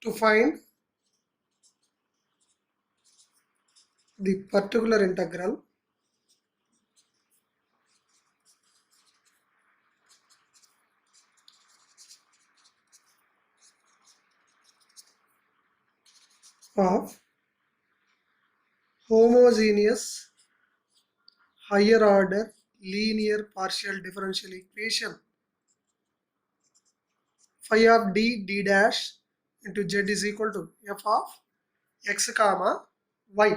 to find the particular integral of homogeneous higher order linear partial differential equation phi of d dash into z is equal to f of x comma y.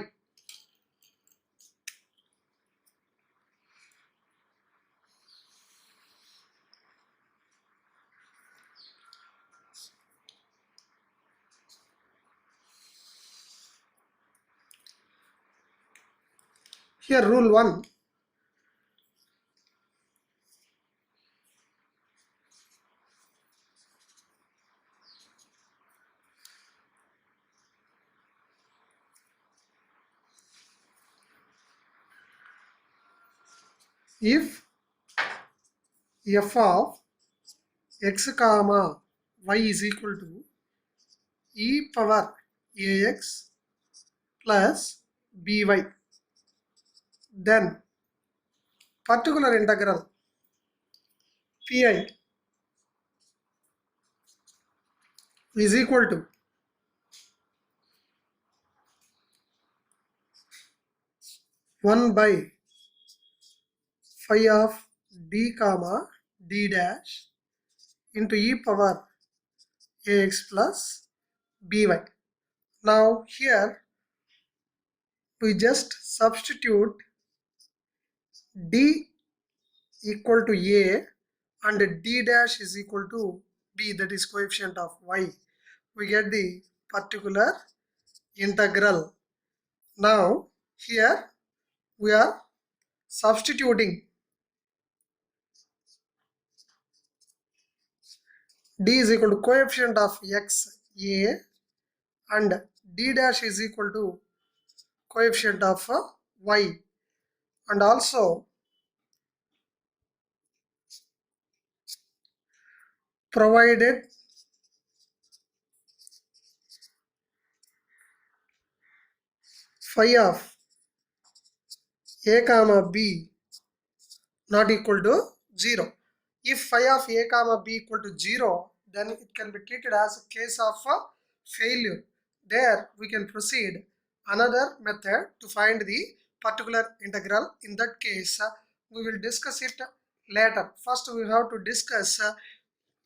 Here rule 1, if f of x comma y is equal to e power ax plus by, then particular integral pi is equal to 1 by phi of d comma d dash into e power ax plus by. Now here we just substitute d equal to a and d dash is equal to b, that is coefficient of y. We get the particular integral. Now here we are substituting d is equal to coefficient of x a and d dash is equal to coefficient of y, and also provided phi of a comma b not equal to 0. If phi of a comma b equal to 0, then it can be treated as a case of failure. There we can proceed another method to find the particular integral. In that case, we will discuss it later. First we have to discuss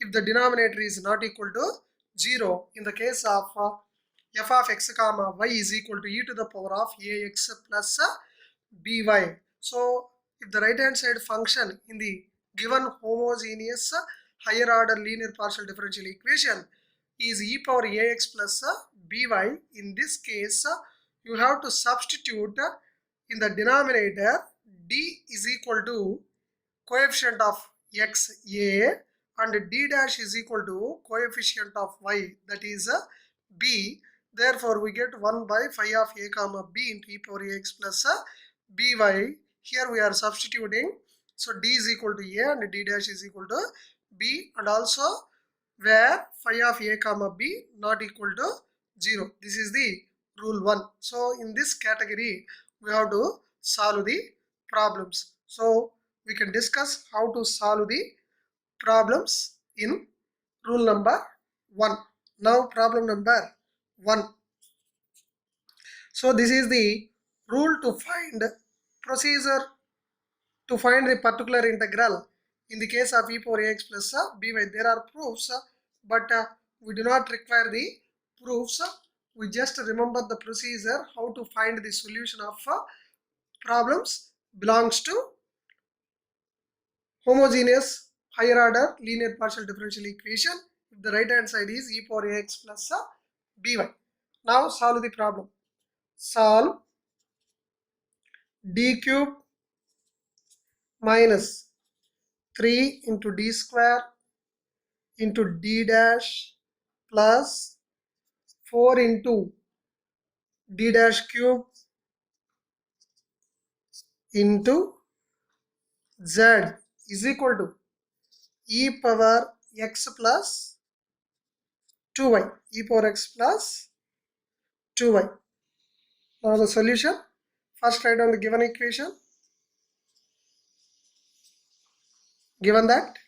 if the denominator is not equal to 0. In the case of f of x comma y is equal to e to the power of ax plus by. So if the right hand side function in the given homogeneous higher order linear partial differential equation is e power ax plus by, in this case you have to substitute in the denominator d is equal to coefficient of x a and d dash is equal to coefficient of y, that is b. Therefore we get 1 by phi of a comma b into e power ax plus by. Here we are substituting, so d is equal to a and d dash is equal to b, and also where phi of a comma b not equal to 0. This is the rule 1. So in this category we have to solve the problems. So we can discuss how to solve the problems in rule number 1. Now problem number 1. So this is the rule to find procedure to find the particular integral in the case of e power ax plus by. There are proofs, but we do not require the proofs. We just remember the procedure how to find the solution of problems belongs to homogeneous higher order linear partial differential equation if the right hand side is e power ax plus by. Now solve the problem. Solve d cube minus 3 into d square into d dash plus 4 into d dash cube into z is equal to e power x plus 2y e power x plus 2y. Now the solution. First write down the given equation. Given that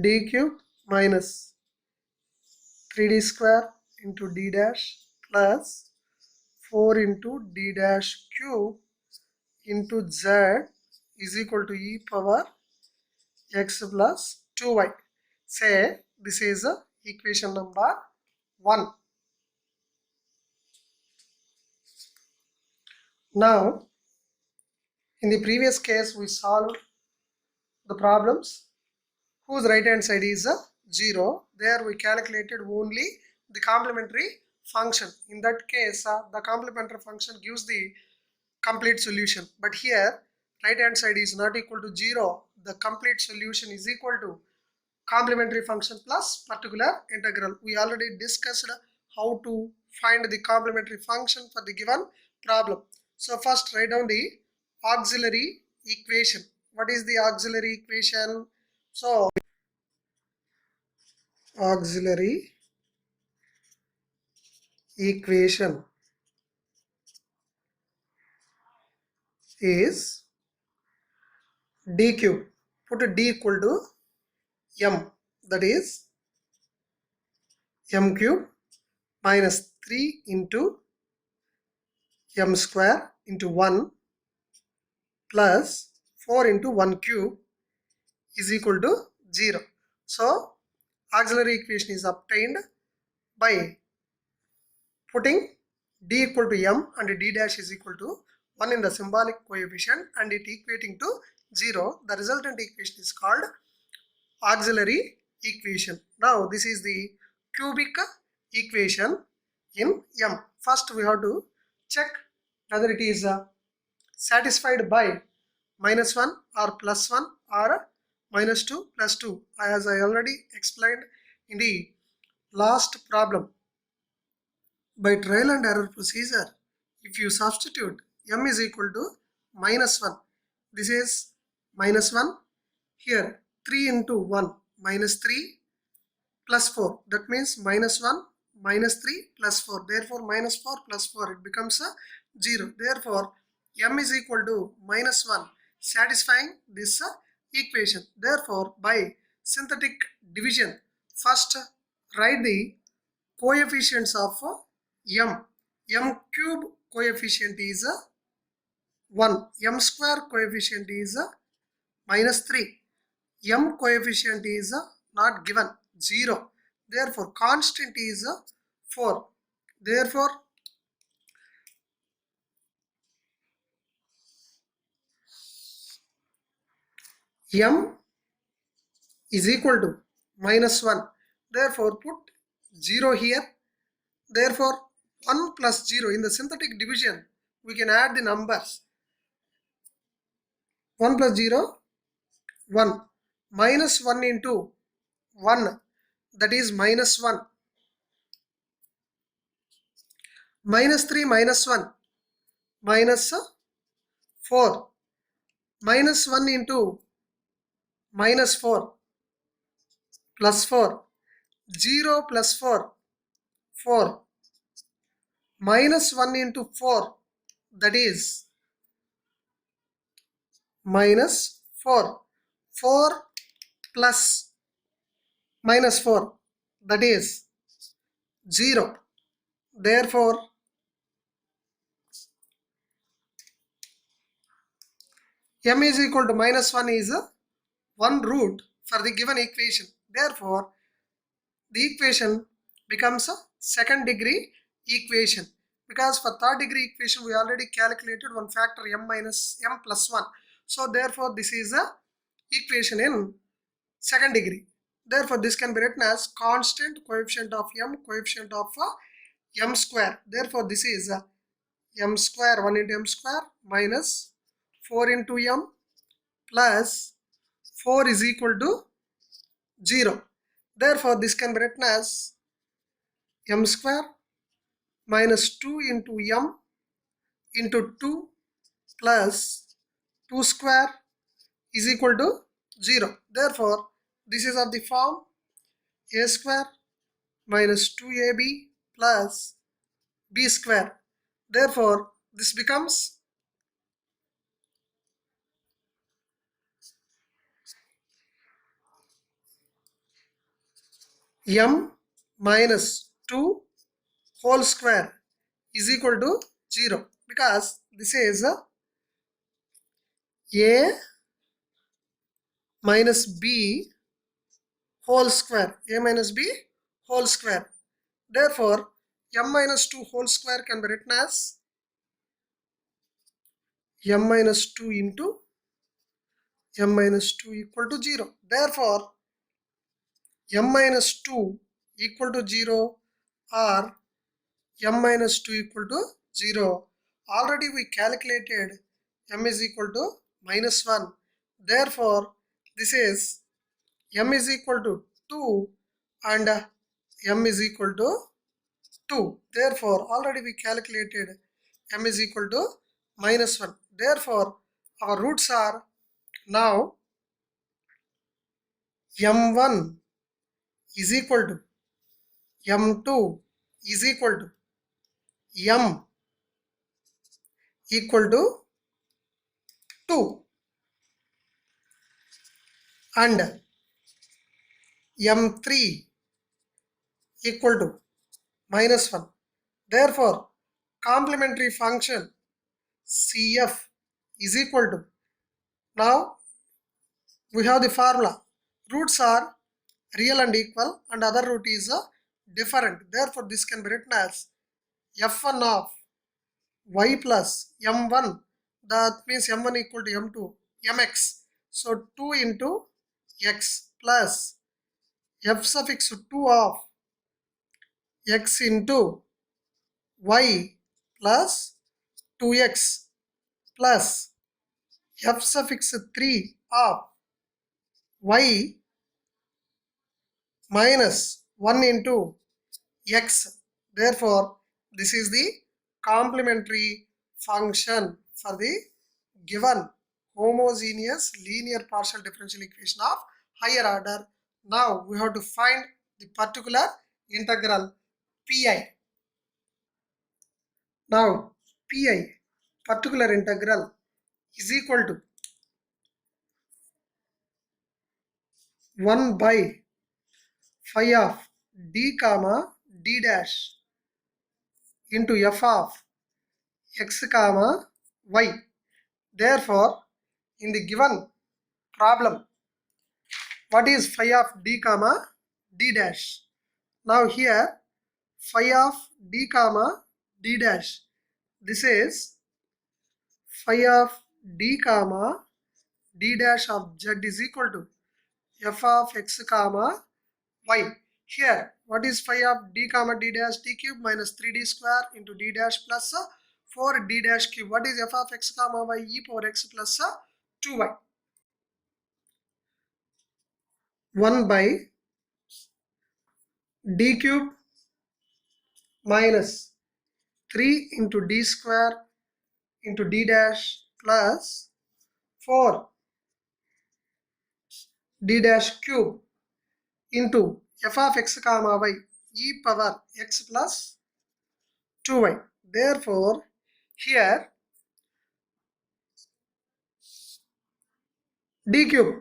d cube minus 3d square into d dash plus 4 into d dash cube into z is equal to e power x plus 2y. Say this is equation number 1. Now in the previous case we solved the problems whose right hand side is 0. There we calculated only the complementary function. In that case the complementary function gives the complete solution, but here right hand side is not equal to 0. The complete solution is equal to complementary function plus particular integral. We already discussed how to find the complementary function for the given problem. So first write down the auxiliary equation. What is the auxiliary equation? So auxiliary equation is d cube. Put a d equal to m, that is m cube minus 3 into m square into 1 plus 4 into 1 cube is equal to 0. So auxiliary equation is obtained by putting d equal to m and d dash is equal to 1 in the symbolic coefficient and it equating to 0. The resultant equation is called auxiliary equation. Now this is the cubic equation in m. First we have to check whether it is satisfied by -1 or +1 or -2 plus 2, as I already explained in the last problem. By trial and error procedure, if you substitute m is equal to -1, this is -1, here 3 into 1 minus 3 plus 4, that means -1 minus 3 plus 4, therefore -4 plus 4 it becomes a 0. Therefore m is equal to -1, satisfying this equation. Therefore by synthetic division, first write the coefficients of m. M cube coefficient is 1, m square coefficient is -3, m coefficient is not given, 0. Therefore constant is 4. Therefore m is equal to -1. Therefore put 0 here. Therefore 1 plus 0, in the synthetic division we can add the numbers. 1 plus 0, 1. -1 into 1, that is -1. -3 minus 1, -4. -1 into -4 plus 4. 0 plus 4, 4. -1 into 4, that is -4. 4 plus -4, that is 0. Therefore m is equal to -1 is one root for the given equation. Therefore the equation becomes a second degree equation, because for third degree equation we already calculated one factor m minus m plus 1. So therefore this is a equation in second degree. Therefore this can be written as constant coefficient of m, coefficient of m square. Therefore this is m square, 1 into m square minus 4 into m plus 4 is equal to 0. Therefore this can be written as m square minus 2 into m into 2 plus 2 square is equal to 0. Therefore this is of the form a square minus 2ab plus b square. Therefore, this becomes m minus 2 whole square is equal to 0, because this is a minus b whole square, a minus b whole square. Therefore, m minus 2 whole square can be written as m minus 2 into m minus 2 equal to 0. Therefore, m minus 2 equal to 0 or m minus 2 equal to 0. Already we calculated m is equal to minus 1. Therefore, this is m is equal to 2 and m is equal to 2. Therefore, already we calculated m is equal to minus 1. Therefore, our roots are now m1 is equal to m2 is equal to m equal to 2 and m3 equal to minus 1. Therefore, complementary function CF is equal to, now we have the formula, roots are real and equal and other root is different. Therefore, this can be written as f1 of y plus m1, that means m1 equal to m2 mx. So 2 into x plus f suffix 2 of x into y plus 2x plus f suffix 3 of y minus 1 into x. Therefore, this is the complementary function for the given homogeneous linear partial differential equation of higher order. Now we have to find the particular integral pi. Now pi, particular integral, is equal to 1 by phi of d comma d dash into f of x comma y. Therefore, in the given problem, what is phi of d comma d dash? Now here phi of d comma d dash, this is phi of d comma d dash of z is equal to f of x comma y. Here, what is phi of d comma d dash? D cube minus 3d square into d dash plus 4d dash cube. What is f of x comma y? E power x plus 2y. 1 by d cube minus 3 into d square into d dash plus 4 d dash cube into f of x comma y e power x plus 2y. Therefore, here d cube,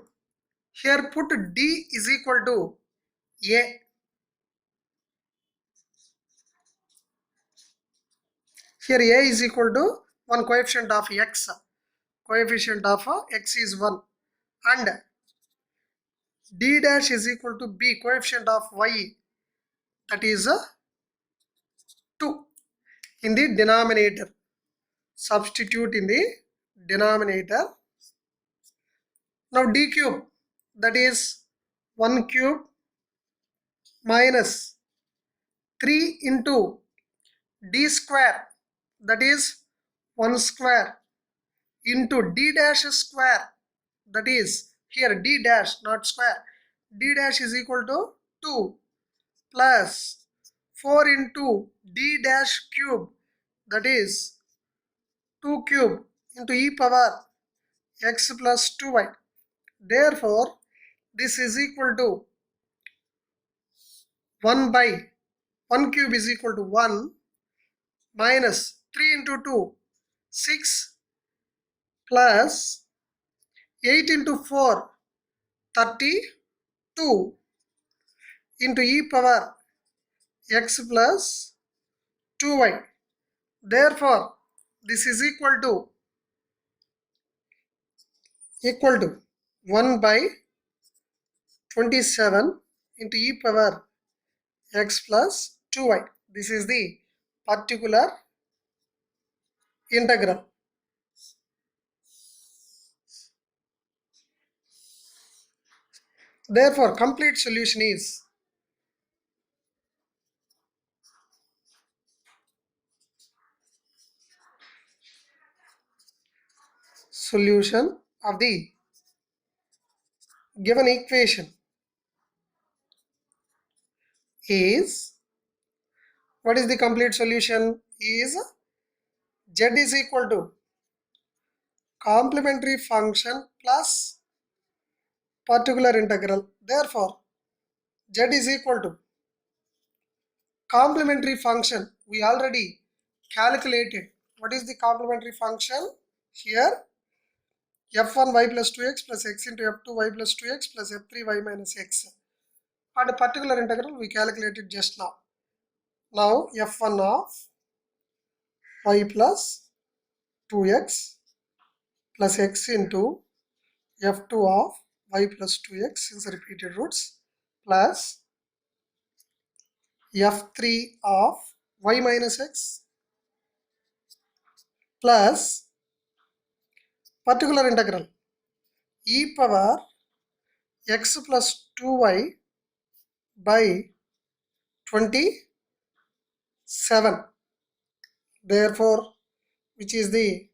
here put d is equal to a. Here a is equal to one coefficient of x. Coefficient of x is 1 and d dash is equal to b, coefficient of y, that is 2 in the denominator. Substitute in the denominator. Now d cube, that is 1 cube minus 3 into d square, that is 1 square, into d dash square, that is here d dash not square, d dash is equal to 2 plus 4 into d dash cube, that is 2 cube into e power x plus 2y. Therefore, this is equal to 1 by 1 cube is equal to 1 minus 3 into 2 6 plus 8 into 4 32 into e power x plus 2y. Therefore this is equal to 1 by 27 into e power x plus 2y. This is the particular integral. Therefore complete solution is solution of the given equation is, what is the complete solution is, z is equal to complementary function plus particular integral. Therefore z is equal to complementary function. We already calculated. What is the complementary function here? f1y plus 2x plus x into f2y plus 2x plus f3y minus x. And a particular integral we calculated just now. Now f1 of y plus 2x plus x into f2 of y plus 2x since repeated roots plus f3 of y minus x plus particular integral e power x plus 2y by 27. Therefore which is the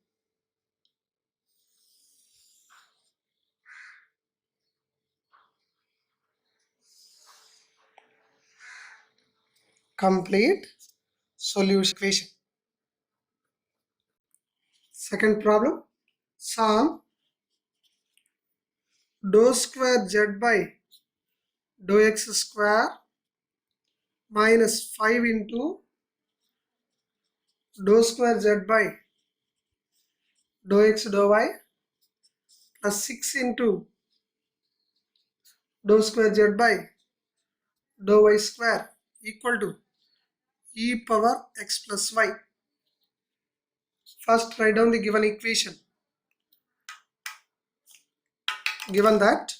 complete solution equation. Second problem, solve dou square z by dou x square minus 5 into dou square z by dou x dou y plus 6 into dou square z by dou y square equal to e power x plus y. First write down the given equation. Given that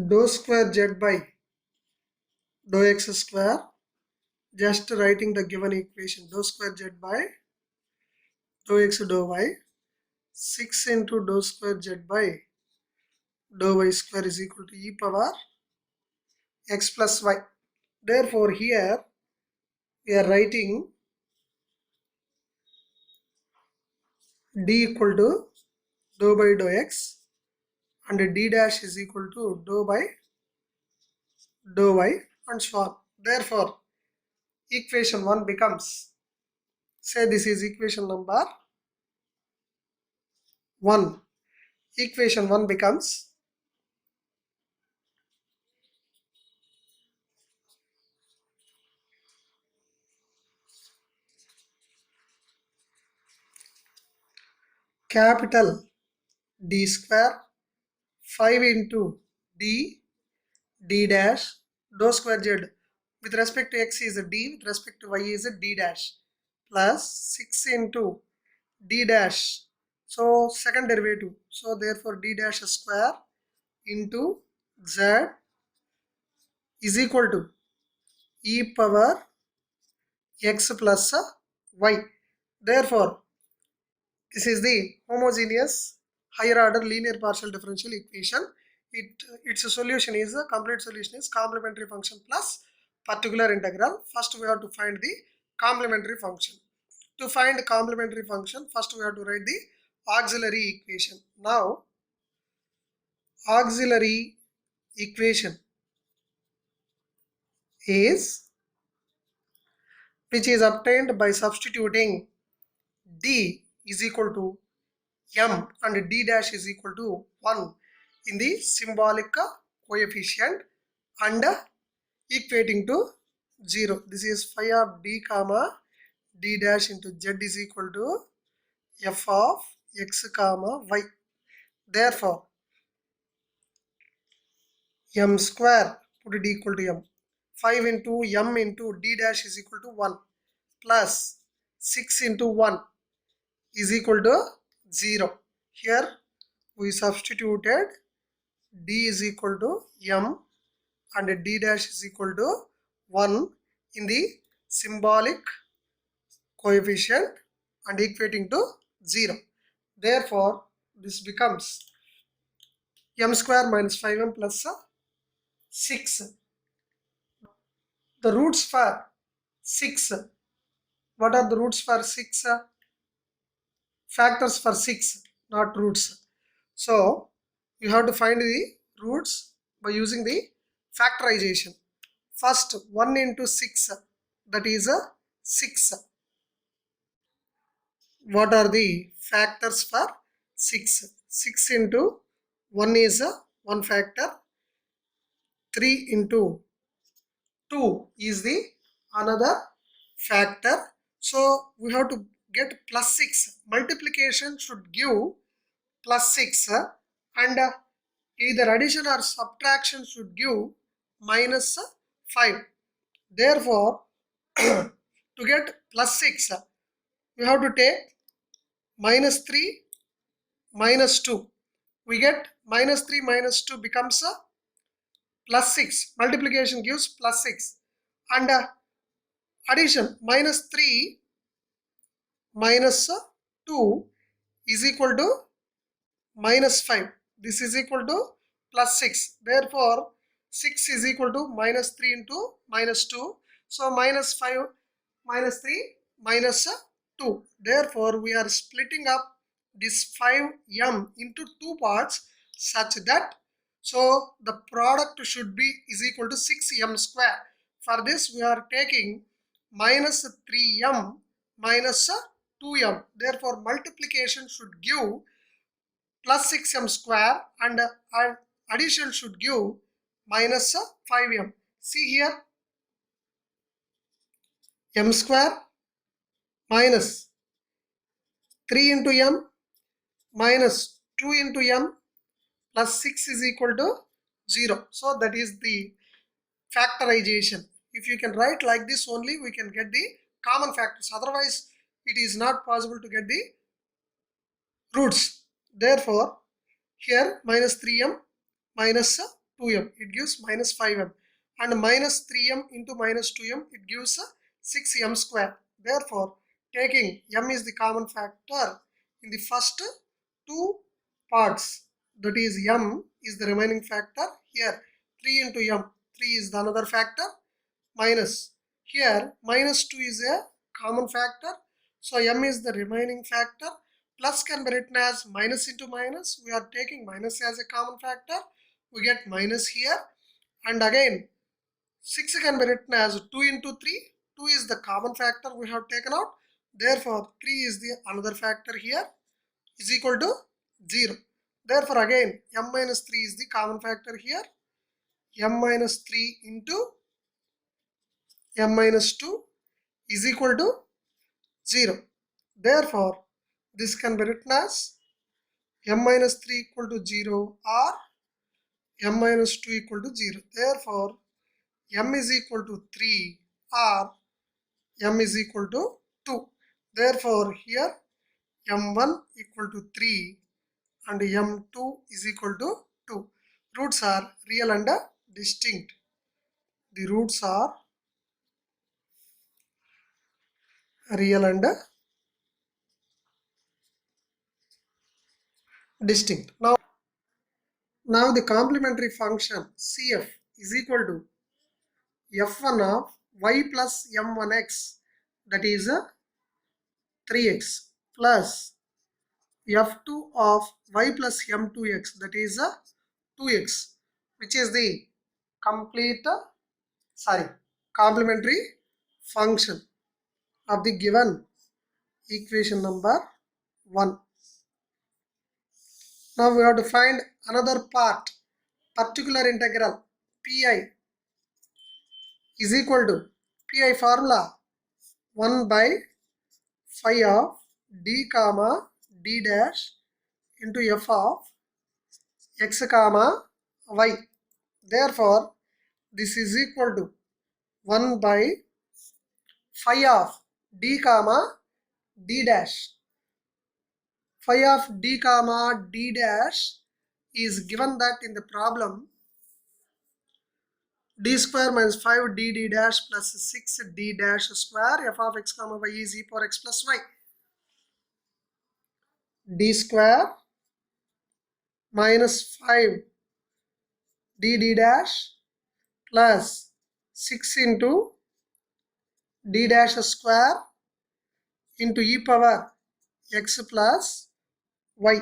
dou square z by dou x square, just writing the given equation, dou square z by dou x dou y, 6 into dou square z by dou y square is equal to e power x plus y. Therefore here we are writing d equal to dou by dou x and d dash is equal to dou by dou y and so on. Therefore equation 1 becomes, say this is equation number 1. Equation 1 becomes capital D square 5 into d dash dou square z with respect to x is a d, with respect to y is a d dash, plus 6 into d dash, so second derivative, so therefore d dash square into z is equal to e power x plus y. Therefore this is the homogeneous higher order linear partial differential equation. Its solution is, a complete solution is complementary function plus particular integral. First we have to find the complementary function. To find complementary function, first we have to write the auxiliary equation. Now auxiliary equation is, which is obtained by substituting d is equal to m and d dash is equal to 1 in the symbolic coefficient and equating to 0. This is phi of d comma d dash into z is equal to f of x comma y. Therefore, m square, put it equal to m. 5 into m into d dash is equal to 1 plus 6 into 1 is equal to 0. Here we substituted d is equal to m and d dash is equal to 1 in the symbolic coefficient and equating to 0. Therefore, this becomes m square minus 5m plus 6. The roots for 6. What are the roots for 6? Factors for 6, not roots. So, you have to find the roots by using the factorization. First, 1 into 6, that is 6. What are the factors for 6? 6 into 1 is 1 factor, 3 into 2 is the another factor. So we have to get plus 6. Multiplication should give plus 6 and either addition or subtraction should give minus 5. Therefore, to get plus 6, we have to take minus 3 minus 2. We get minus 3 minus 2 becomes plus 6. Multiplication gives plus 6. And addition minus 3 minus 2 is equal to minus 5. This is equal to plus 6. Therefore, 6 is equal to minus 3 into minus 2. So, minus 5 minus 3 minus 2. Therefore, we are splitting up this 5m into two parts such that the product should be is equal to 6m square. For this, we are taking minus 3m minus 2m. Therefore, multiplication should give plus 6m square and addition should give minus 5m. See here, m square minus 3 into m minus 2 into m plus 6 is equal to 0. So that is the factorization. If you can write like this only, we can get the common factors. Otherwise, it is not possible to get the roots. Therefore, here minus 3m minus 2m, it gives minus 5m, and minus 3m into minus 2m, it gives 6m square. Therefore, taking m is the common factor in the first two parts, that is m is the remaining factor. Here 3 into m, 3 is the another factor, minus here minus 2 is a common factor. So m is the remaining factor. Plus can be written as minus into minus. We are taking minus as a common factor. We get minus here. And again 6 can be written as 2 into 3. 2 is the common factor we have taken out. Therefore 3 is the another factor here is equal to 0. Therefore again m minus 3 is the common factor here. M minus 3 into m minus 2 is equal to 0. Therefore, this can be written as m minus 3 equal to 0 or m minus 2 equal to 0. Therefore, m is equal to 3 or m is equal to 2. Therefore, here m1 equal to 3 and m2 is equal to 2. Roots are real and distinct. The roots are real and distinct. Now the complementary function CF is equal to f1 of y plus m1x, that is 3x, plus f2 of y plus m2x, that is 2x, which is the complementary function of the given equation number 1. Now we have to find another part, particular integral pi is equal to pi formula 1 by phi of d comma d dash into f of x comma y. Therefore, this is equal to 1 by phi of d comma d dash. Phi of d comma d dash is given that in the problem d square minus 5 d dash plus 6 d dash square f of x comma y is e power x plus y. D square minus 5 d dash plus 6 into d dash square into e power x plus y.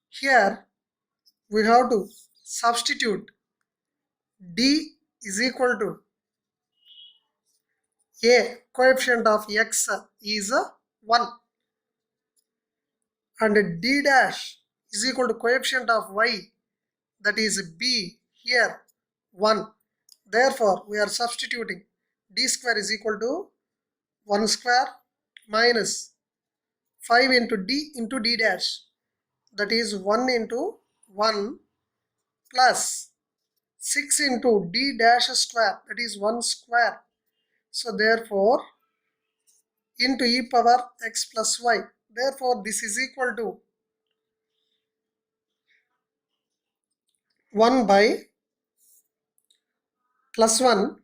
Here we have to substitute d is equal to a, coefficient of x is 1, and d dash is equal to coefficient of y, that is b, here 1. Therefore, we are substituting d square is equal to 1 square minus 5 into d dash, that is 1 into 1 plus 6 into d dash square, that is 1 square. So therefore into e power x plus y. Therefore this is equal to 1 by plus 1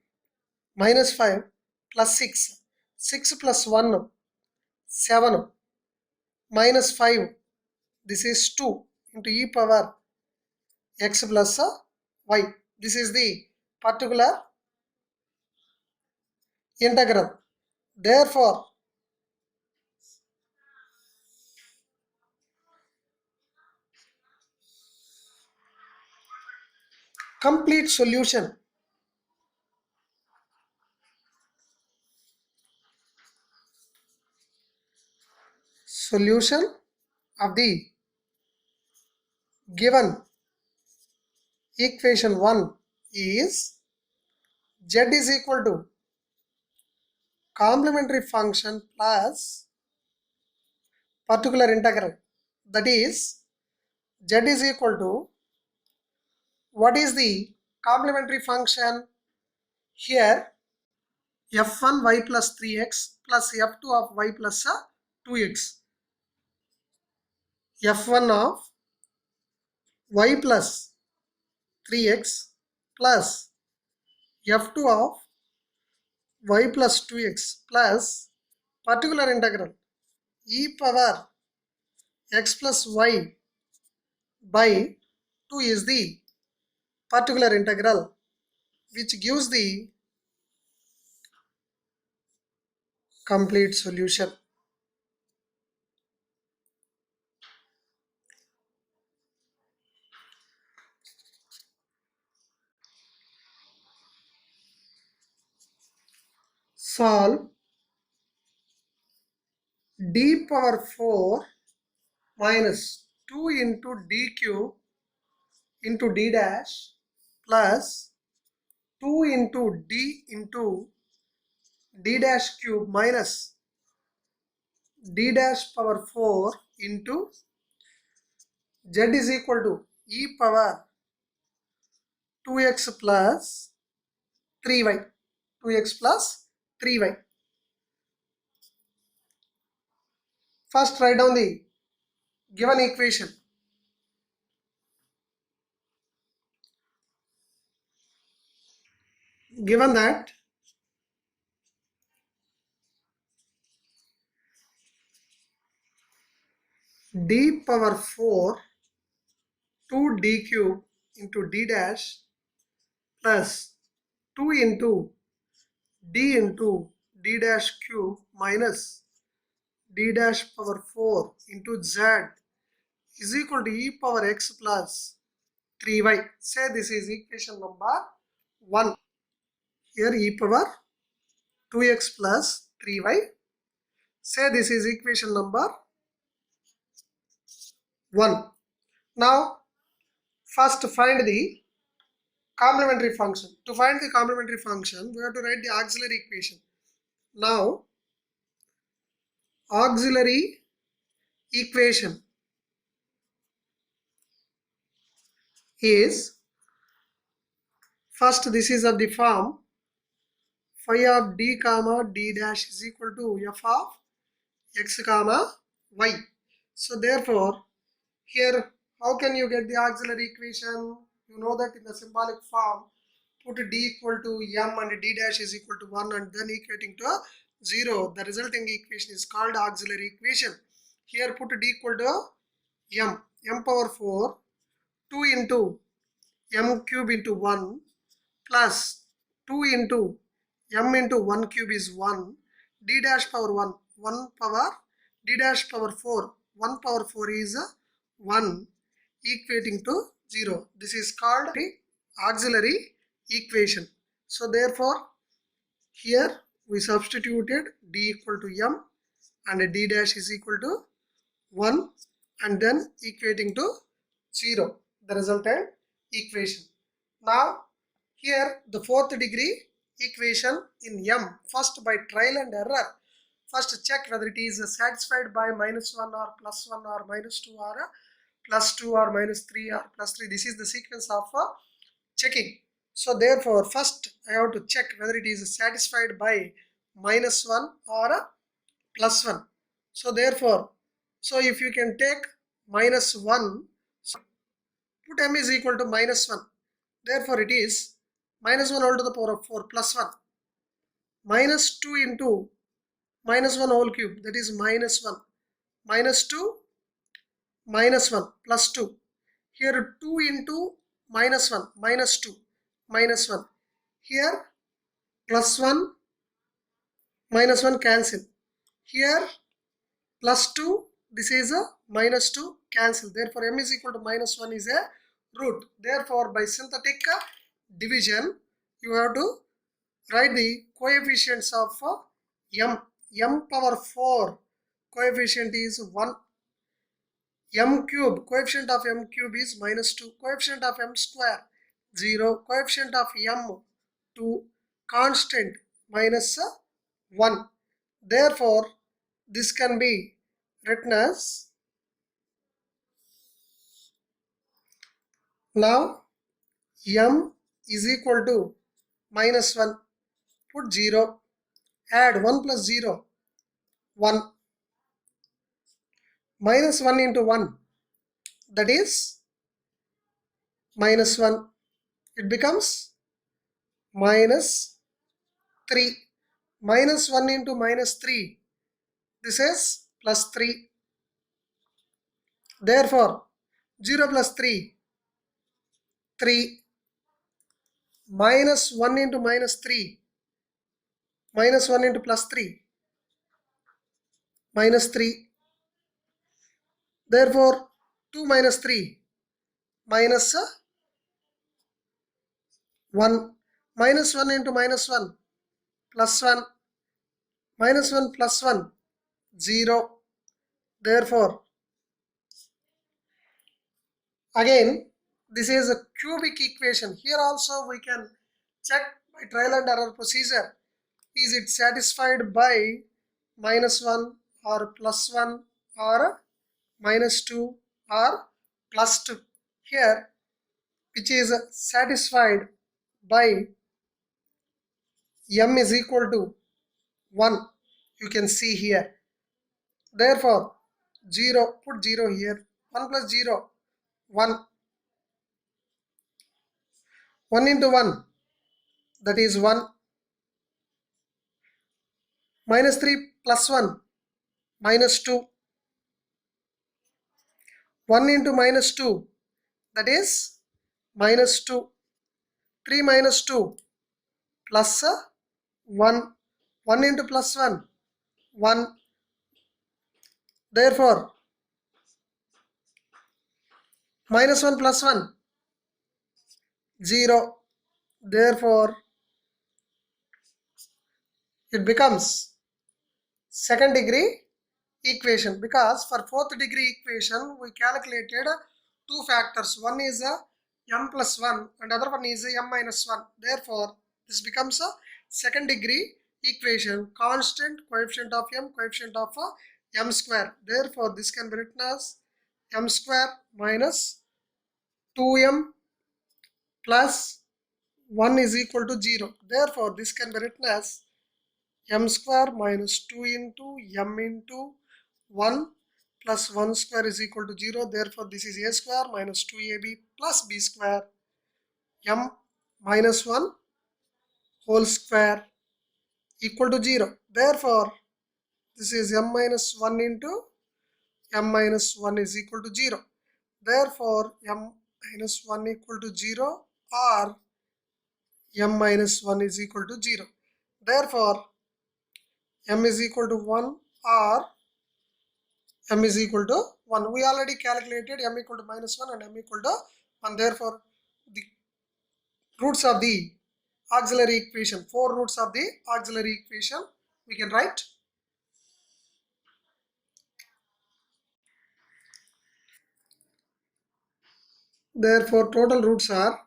minus 5 plus 6. 6 plus 1, 7 minus 5, this is 2 into e power x plus y. This is the particular integral. Therefore, complete solution of the given equation 1 is z is equal to complementary function plus particular integral. That is, z is equal to, what is the complementary function? Here f1 y plus 3x plus f2 of y plus 2x. f1 of y plus 3x plus f2 of y plus 2x plus particular integral e power x plus y by 2 is the particular integral, which gives the complete solution. Solve d power 4 minus 2 into d cube into d dash plus 2 into d dash cube minus d dash power 4 into z is equal to e power 2x plus 3y. 2x plus 3y. First write down the given equation. Given that d power 4 2d cube into d dash plus 2 into d dash cube minus d dash power 4 into z is equal to e power x plus 3y. Say this is equation number 1. Here e power 2x plus 3y. Say this is equation number 1. Now first find the complementary function. To find the complementary function, we have to write the auxiliary equation. Now auxiliary equation is, first this is of the form phi of d comma d dash is equal to f of x comma y. So therefore here, how can you get the auxiliary equation? You know that in the symbolic form, put d equal to m and d dash is equal to 1 and then equating to 0. The resulting equation is called auxiliary equation. Here put d equal to m power 4, 2 into m cube into 1 plus 2 into m into 1 cube is 1, d dash power 1, 1 power d dash power 4, 1 power 4 is 1 equating to 0. This is called the auxiliary equation. So therefore here we substituted d equal to m and d dash is equal to 1 and then equating to 0, the resultant equation. Now here the fourth degree equation in m, first by trial and error, first check whether it is satisfied by -1 or +1 or -2 or +2 or -3 or +3. This is the sequence of checking. So therefore first I have to check whether it is satisfied by -1 or +1. So therefore, so if you can take -1, so put m is equal to -1. Therefore it is -1 all to the power of 4 plus 1, -2 into -1 whole cube, that is -1, -2 -1 plus 2. Here 2 into -1, -2, -1. Here +1, -1 cancel. Here +2, this is a -2 cancel. Therefore m is equal to -1 is a root. Therefore by synthetic division you have to write the coefficients of m. M power 4 coefficient is 1. M cube, coefficient of m cube is -2. Coefficient of m square 0. Coefficient of m 2. Constant -1. Therefore this can be written as, now m is equal to -1, put 0, add 1 plus 0, 1, -1 into 1, that is -1, it becomes -3, -1 into -3, this is +3. Therefore 0 plus 3, 3, -1 into -3, -1 into +3, -3. Therefore 2 minus 3, minus 1, -1 into -1, +1, -1 plus 1, 0. Therefore again this is a cubic equation. Here also we can check by trial and error procedure. Is it satisfied by -1 or +1 or -2 or +2? Here which is satisfied by m is equal to 1, you can see here. Therefore 0, put 0 here, 1 plus 0, 1, 1 into 1, that is 1, -3 plus 1, -2, 1 into -2, that is -2, 3 minus 2, plus 1, 1 into plus 1, 1. Therefore -1 plus 1, 0. Therefore it becomes second degree equation, because for fourth degree equation we calculated two factors. One is m plus 1 and other one is m minus 1. Therefore, this becomes a second degree equation. Constant coefficient of m, coefficient of m square. Therefore, this can be written as m square minus 2m plus 1 is equal to 0. Therefore, this can be written as m square minus 2 into m into 1 plus 1 square is equal to 0. Therefore, this is a square minus 2ab plus b square m minus 1 whole square equal to 0. Therefore, this is m minus 1 into m minus 1 is equal to 0. Therefore, m minus 1 equal to 0 or m minus 1 is equal to 0. Therefore, m is equal to 1 or m is equal to 1. We already calculated m equal to minus 1 and m equal to 1. Therefore, the roots of the auxiliary equation, 4 roots of the auxiliary equation we can write. Therefore, total roots are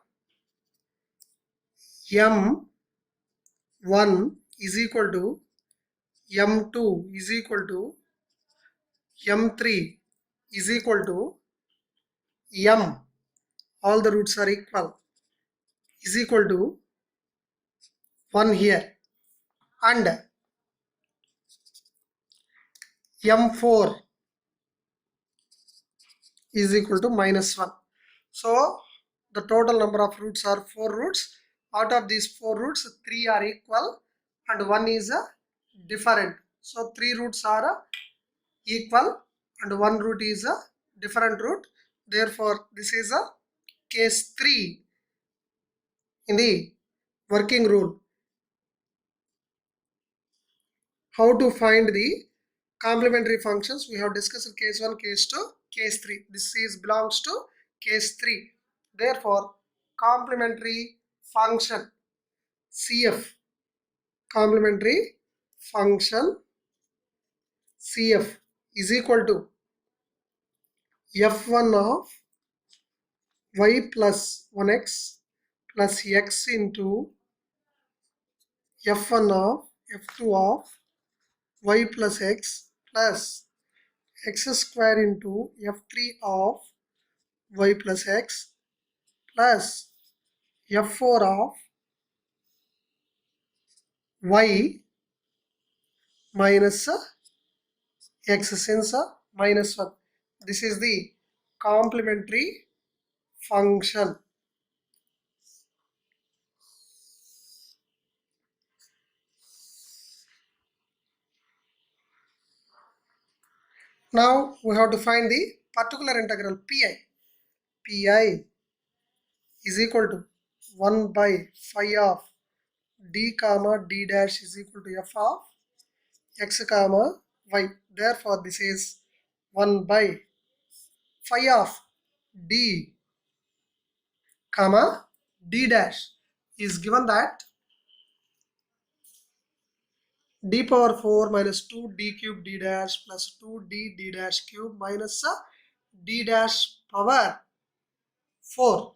m1 is equal to m2 is equal to m3 is equal to m, all the roots are equal, is equal to 1 here, and m4 is equal to minus 1. So the total number of roots are 4 roots. Out of these 4 roots, 3 are equal and 1 is different. So 3 roots are equal and 1 root is a different root. Therefore, this is a case 3 in the working rule. How to find the complementary functions? We have discussed case 1, case 2, case 3. This is belongs to case 3. Therefore, complementary function CF, complementary function CF is equal to f1 of y plus 1x plus x into f1 of f2 of y plus x plus x square into f3 of y plus x plus f4 of y minus x since minus 1. This is the complementary function. Now we have to find the particular integral pi. Pi is equal to 1 by phi of d comma d dash is equal to f of x comma y. Therefore, this is 1 by phi of d comma d dash is given that d power 4 minus 2 d cube d dash plus 2d d dash cube minus d dash power 4.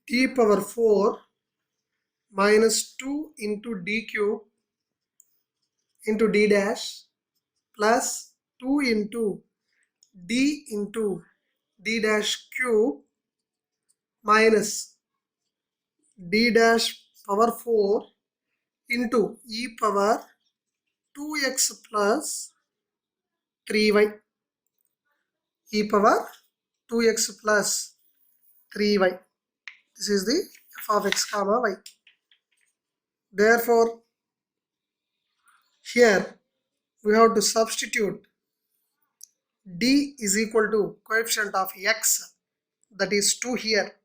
D power 4 minus 2 into d cube into d dash plus 2 into d into d dash cube minus d dash power 4 into e power 2x plus 3y, e power 2x plus 3y. This is the f of x comma y. Therefore, here we have to substitute d is equal to coefficient of x, that is 2 here.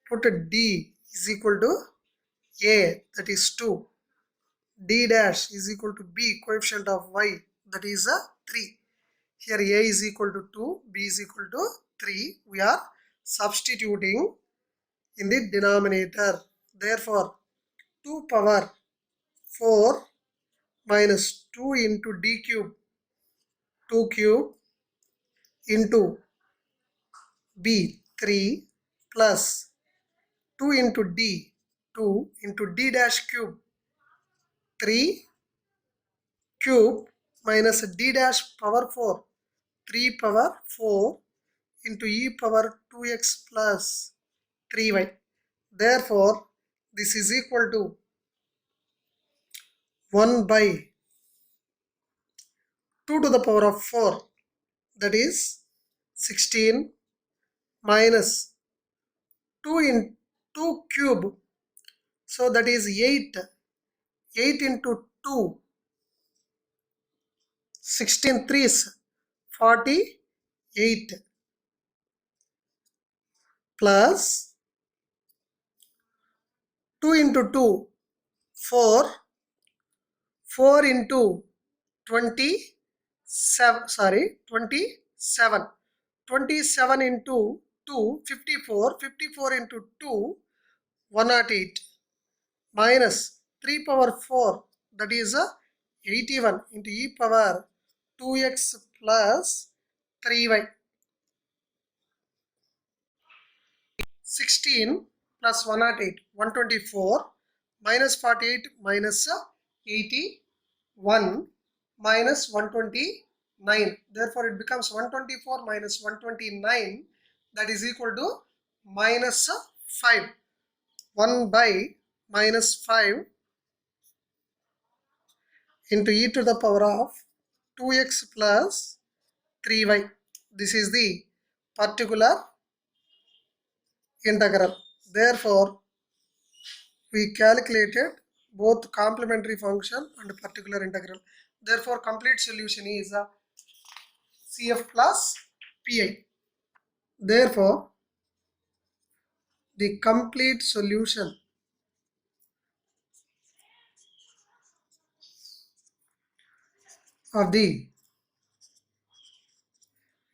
Put d is equal to a, that is 2. D dash is equal to b, coefficient of y, that is 3. Here a is equal to 2, b is equal to 3. We are substituting in the denominator. Therefore, 2 power 4 minus 2 into d cube, 2 cube into b 3 plus 2 into d 2 into d dash cube 3 cube minus d dash power 4 3 power 4 into e power 2x plus 3y. Therefore, this is equal to 1 by 2 to the power of 4, that is 16 minus 2 in 2 cube, so that is 8. 8 into 2, 16 threes 48 plus 2 into 2 4, 4 into 27, sorry 27, 27 into 2 54, 54 into 2 108 minus 3 power 4, that is 81 into e power 2x plus 3y. 16 plus 108 124 minus 48 minus 81 minus 129. Therefore, it becomes 124 minus 129, that is equal to minus 5. 1 by minus 5 into e to the power of 2x plus 3y. This is the particular integral. Therefore, we calculated both complementary function and particular integral. Therefore, complete solution is CF plus PI. Therefore, the complete solution of the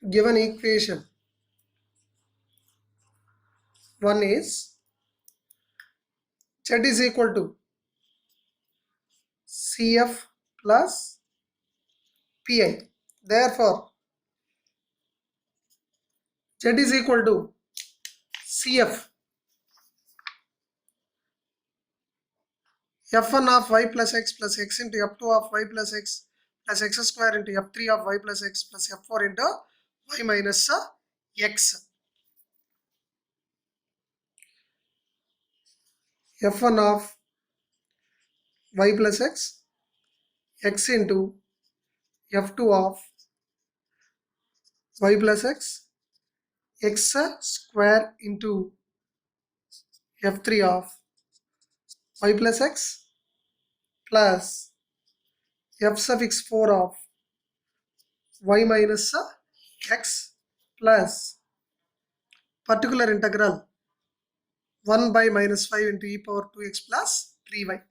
given equation, one is Z is equal to CF plus PI. Therefore, Z is equal to CF f1 of y plus x into f2 of y plus x square into f3 of y plus x plus f4 into y minus x. f1 of y plus x into f2 of y plus x square into f3 of y plus x plus f suffix 4 of y minus x plus particular integral 1 by minus 5 into e power 2x plus 3y.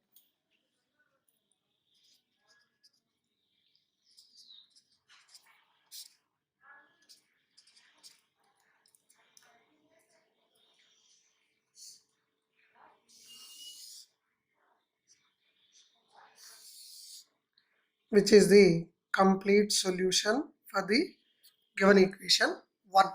Which is the complete solution for the given equation 1.